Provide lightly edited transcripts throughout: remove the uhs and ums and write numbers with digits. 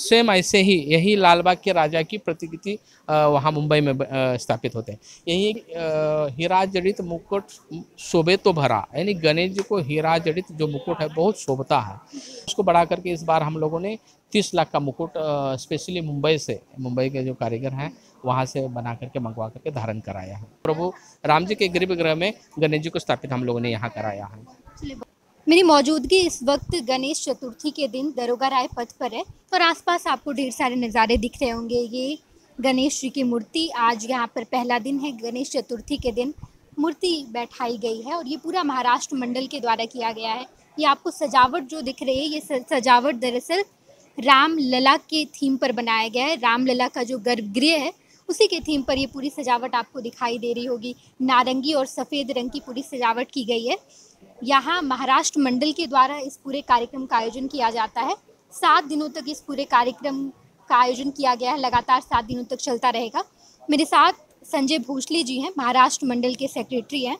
Same ऐसे ही यही लाल बाग के राजा की प्रतिकृति वहाँ मुंबई में स्थापित होते हैं। यही हीरा जड़ित मुकुट शोभे तो भरा, यानी गणेश जी को हीरा जड़ित जो मुकुट है बहुत शोभता है। उसको बढ़ा करके इस बार हम लोगों ने 30 लाख का मुकुट स्पेशली मुंबई के जो कारीगर हैं वहाँ से बना करके मंगवा करके धारण कराया है। प्रभु राम जी के गर्भगृह में गणेश जी को स्थापित हम लोगों ने यहाँ कराया है। मेरी मौजूदगी इस वक्त गणेश चतुर्थी के दिन दरोगा राय पथ पर है और आसपास आपको ढेर सारे नज़ारे दिख रहे होंगे। ये गणेश जी की मूर्ति, आज यहाँ पर पहला दिन है, गणेश चतुर्थी के दिन मूर्ति बैठाई गई है और ये पूरा महाराष्ट्र मंडल के द्वारा किया गया है। ये आपको सजावट जो दिख रही है, ये सजावट दरअसल रामलला के थीम पर बनाया गया है। रामलला का जो गर्भगृह है उसी के थीम पर ये पूरी सजावट आपको दिखाई दे रही होगी। नारंगी और सफ़ेद रंग की पूरी सजावट की गई है। यहाँ महाराष्ट्र मंडल के द्वारा इस पूरे कार्यक्रम का आयोजन किया जाता है। 7 दिनों तक इस पूरे कार्यक्रम का आयोजन किया गया है, लगातार 7 दिनों तक चलता रहेगा। मेरे साथ संजय भोसले जी हैं, महाराष्ट्र मंडल के सेक्रेटरी हैं।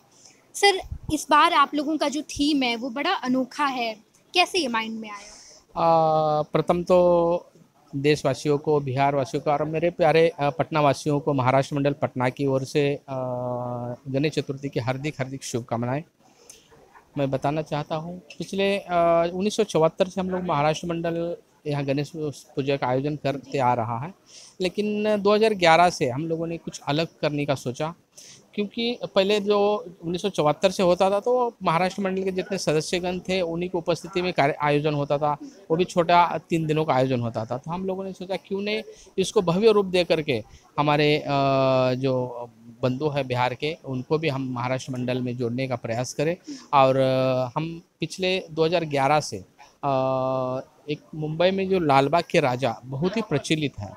सर, इस बार आप लोगों का जो थीम है वो बड़ा अनोखा है, कैसे ये माइंड में आया? प्रथम तो देशवासियों को, बिहार वासियों को और मेरे प्यारे पटना वासियों को महाराष्ट्र मंडल पटना की ओर से गणेश चतुर्थी की हार्दिक शुभकामनाएं मैं बताना चाहता हूं। पिछले 1974 से हम लोग महाराष्ट्र मंडल यहाँ गणेश पूजा का आयोजन करते आ रहा है, लेकिन 2011 से हम लोगों ने कुछ अलग करने का सोचा, क्योंकि पहले जो 1974 से होता था तो महाराष्ट्र मंडल के जितने सदस्यगण थे उन्हीं की उपस्थिति में कार्य आयोजन होता था, वो भी छोटा 3 दिनों का आयोजन होता था। तो हम लोगों ने सोचा क्यों नहीं इसको भव्य रूप दे करके हमारे जो बंधु है बिहार के, उनको भी हम महाराष्ट्र मंडल में जोड़ने का प्रयास करें। और हम पिछले 2011 से एक मुंबई में जो लालबाग के राजा बहुत ही प्रचलित है,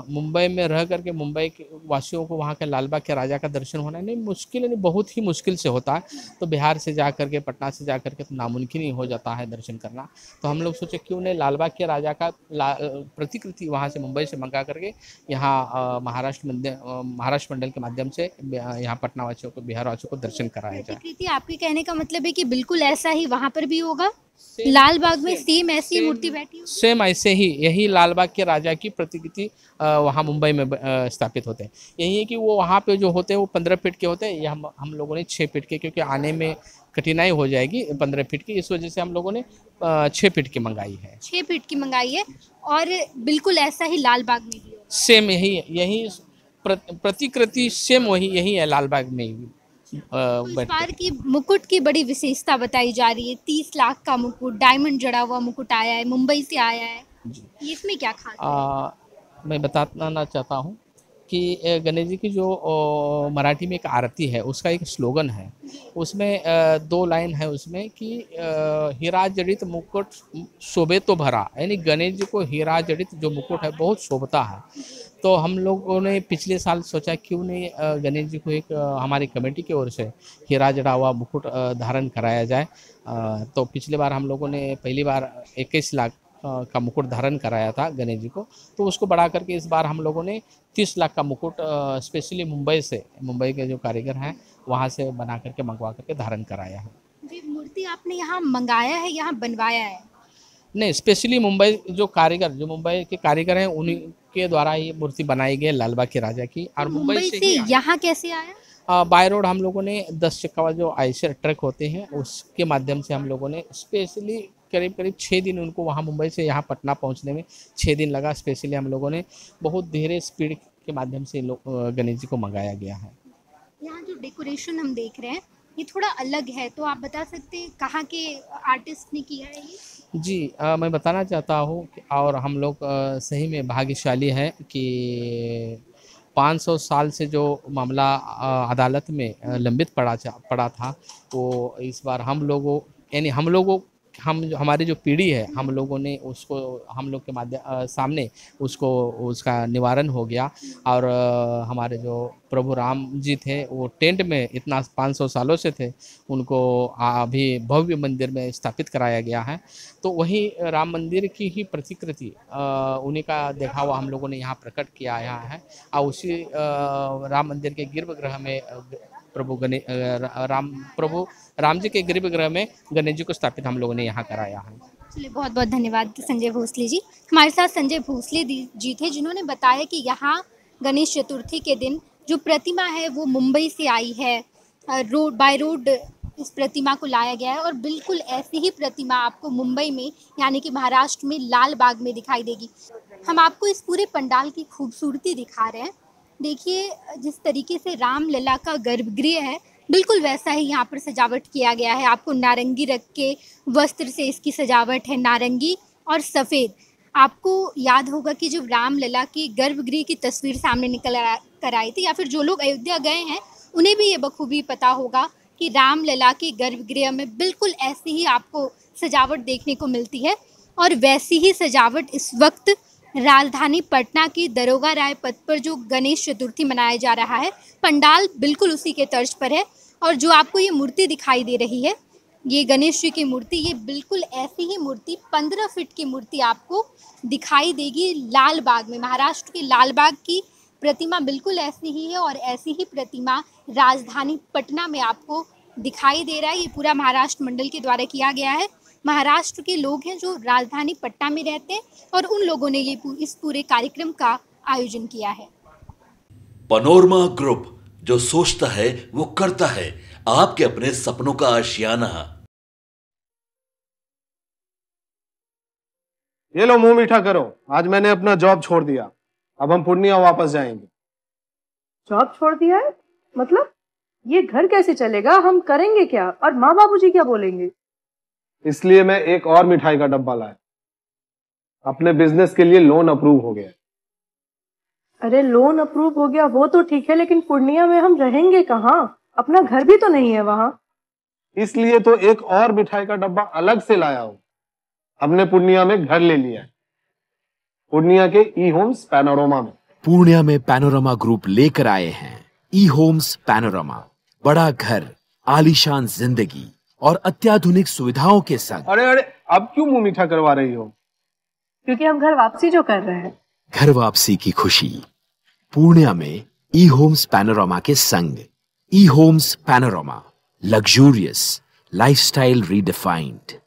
मुंबई में रह करके मुंबई के वासियों को वहाँ के लालबाग के राजा का दर्शन होना नहीं मुश्किल, नहीं बहुत ही मुश्किल से होता है। तो बिहार से जा करके, पटना से जा करके तो नामुमकिन ही हो जाता है दर्शन करना। तो हम लोग सोचे क्यों नहीं लालबाग के राजा का प्रतिकृति वहाँ से मुंबई से मंगा करके यहाँ महाराष्ट्र मंडल के माध्यम से यहाँ पटना वासियों को, बिहार वासियों को दर्शन कराया जाए। प्रतिकृति आपके कहने का मतलब है कि बिल्कुल ऐसा ही वहाँ पर भी होगा, लाल बाग में सेम ऐसी मूर्ति बैठी होगी? सेम ऐसे ही यही लाल बाग के राजा की प्रतिकृति वहाँ मुंबई में स्थापित होते हैं। यही है कि वो वहाँ पे जो होते हैं वो 15 फीट के होते हैं, ये हम लोगों ने 6 फीट के, क्योंकि आने में कठिनाई हो जाएगी 15 फीट की, इस वजह से हम लोगों ने 6 फीट की मंगाई है। 6 फीट की मंगाई है और बिल्कुल ऐसा ही लाल बाग में भी होगा? सेम यही प्रतिकृति सेम वही यही है लाल बाग में भी। तो इस बार की मुकुट की बड़ी विशेषता बताई जा रही है। 30 लाख का मुकुट, डायमंड जड़ा हुआ मुकुट आया है, मुंबई से आया है, इसमें क्या खास है? मैं बताना चाहता हूँ कि गणेश जी की जो मराठी में एक आरती है उसका एक स्लोगन है, उसमें 2 लाइन है उसमें कि हीरा जड़ित मुकुट शोभे तो भरा, यानी गणेश जी को हीरा जड़ित जो मुकुट है बहुत शोभता है। तो हम लोगों ने पिछले साल सोचा क्यों नहीं गणेश जी को एक हमारी कमेटी की ओर से हीरा जड़ा हुआ मुकुट धारण कराया जाए। तो पिछले बार हम लोगों ने पहली बार 21 लाख का मुकुट धारण कराया था गणेश जी को, तो उसको बढ़ा करके इस बार हम लोगों ने 30 लाख का मुकुट स्पेशली मुंबई के जो कारीगर हैं वहाँ से बना करके मंगवा करके धारण कराया है। जी, मूर्ति आपने यहाँ मंगाया है, यहाँ बनवाया है? नहीं, स्पेशली जो मुंबई के कारीगर हैं उन्हीं के द्वारा ये मूर्ति बनाई गई लालबाग के राजा की। और मुंबई से यहाँ कैसे आया? बाय रोड हम लोगों ने 10 चक्का वाला जो आयशर ट्रक होते हैं उसके माध्यम से हम लोगों ने स्पेशली करीब 6 दिन उनको वहाँ मुंबई से यहाँ पटना पहुँचने में 6 दिन लगा। स्पेशली हम लोगों ने बहुत धीरे स्पीड के माध्यम से गणेश जी को मंगाया गया है। यहाँ जो डेकोरेशन हम देख रहे हैं ये थोड़ा अलग है, तो आप बता सकते हैं कहाँ के आर्टिस्ट ने किया है ये? जी, मैं बताना चाहता हूँ और हम लोग सही में भाग्यशाली हैं कि 500 साल से जो मामला अदालत में लंबित पड़ा था, वो इस बार हमारी जो पीढ़ी है हम लोगों ने उसको, हम लोग के सामने उसका निवारण हो गया। और हमारे जो प्रभु राम जी थे वो टेंट में इतना 500 सालों से थे, उनको अभी भव्य मंदिर में स्थापित कराया गया है। तो वही राम मंदिर की ही प्रतिकृति उन्हीं का देखा हुआ हम लोगों ने यहाँ प्रकट किया है। और उसी राम मंदिर के गर्भगृह में प्रभु राम जी के गर्भगृह में गणेश जी को स्थापित हम लोगों ने यहाँ कराया है। चलिए, बहुत बहुत धन्यवाद संजय भोसले जी। हमारे साथ संजय भोसले जी थे, जिन्होंने बताया कि यहाँ गणेश चतुर्थी के दिन जो प्रतिमा है वो मुंबई से आई है। रोड बाय रोड इस प्रतिमा को लाया गया है और बिल्कुल ऐसी ही प्रतिमा आपको मुंबई में यानी कि महाराष्ट्र में लाल बाग में दिखाई देगी। हम आपको इस पूरे पंडाल की खूबसूरती दिखा रहे हैं। देखिए, जिस तरीके से रामलला का गर्भगृह है बिल्कुल वैसा ही यहाँ पर सजावट किया गया है। आपको नारंगी रंग के वस्त्र से इसकी सजावट है, नारंगी और सफ़ेद। आपको याद होगा कि जब रामलला की गर्भगृह की तस्वीर सामने निकल कर आई थी, या फिर जो लोग अयोध्या गए हैं उन्हें भी ये बखूबी पता होगा कि रामलला के गर्भगृह में बिल्कुल ऐसी ही आपको सजावट देखने को मिलती है। और वैसी ही सजावट इस वक्त राजधानी पटना की दरोगा राय पथ पर जो गणेश चतुर्थी मनाया जा रहा है, पंडाल बिल्कुल उसी के तर्ज पर है। और जो आपको ये मूर्ति दिखाई दे रही है, ये गणेश जी की मूर्ति, ये बिल्कुल ऐसी ही मूर्ति 15 फीट की मूर्ति आपको दिखाई देगी लाल बाग में। महाराष्ट्र के लाल बाग की प्रतिमा बिल्कुल ऐसी ही है और ऐसी ही प्रतिमा राजधानी पटना में आपको दिखाई दे रहा है। ये पूरा महाराष्ट्र मंडल के द्वारा किया गया है। महाराष्ट्र के लोग हैं जो राजधानी पटना में रहते हैं और उन लोगों ने इस पूरे कार्यक्रम का आयोजन किया है। पैनोरमा ग्रुप, जो सोचता है वो करता है। आपके अपने सपनों का आशियाना। ये लो, मुंह मीठा करो। आज मैंने अपना जॉब छोड़ दिया। अब हम पूर्णिया वापस जाएंगे। जॉब छोड़ दिया है? मतलब ये घर कैसे चलेगा? हम करेंगे क्या? और माँ बाबूजी क्या बोलेंगे? इसलिए मैं एक और मिठाई का डब्बा लाया। अपने बिजनेस के लिए लोन अप्रूव हो गया। अरे, लोन अप्रूव हो गया वो तो ठीक है, लेकिन पूर्णिया में हम रहेंगे कहाँ? अपना घर भी तो नहीं है वहां। इसलिए तो एक और मिठाई का डब्बा अलग से लाया हूं। हमने पूर्णिया में घर ले लिया है, पूर्णिया के ई होम्स पैनोरमा में। पूर्णिया में पैनोरमा ग्रुप लेकर आए हैं ई होम्स पैनोरमा। बड़ा घर, आलीशान जिंदगी और अत्याधुनिक सुविधाओं के संग। अरे अरे, अब क्यों मुंह मीठा करवा रही हो? क्योंकि हम घर वापसी जो कर रहे हैं। घर वापसी की खुशी पूर्णिया में ई होम्स पैनोरमा के संग। E homes panorama, luxurious lifestyle redefined.